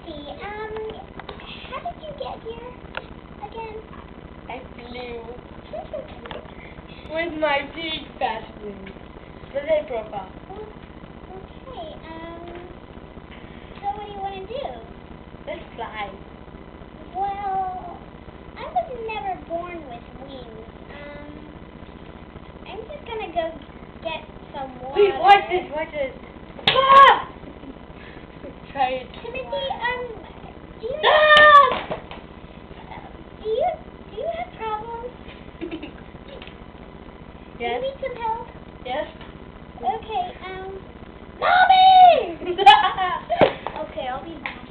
Timothy, how did you get here again? I flew with my big fat wings. Today, Profa. Okay, so what do you want to do? Let's fly. Well, I was never born with wings. I'm just gonna go get some water. Wait, watch this, watch this. Ah! Try it. Timothy, do you Ah! do you have problems? Yes. Do you need some help? Yes. Okay, Mommy! okay, I'll be back.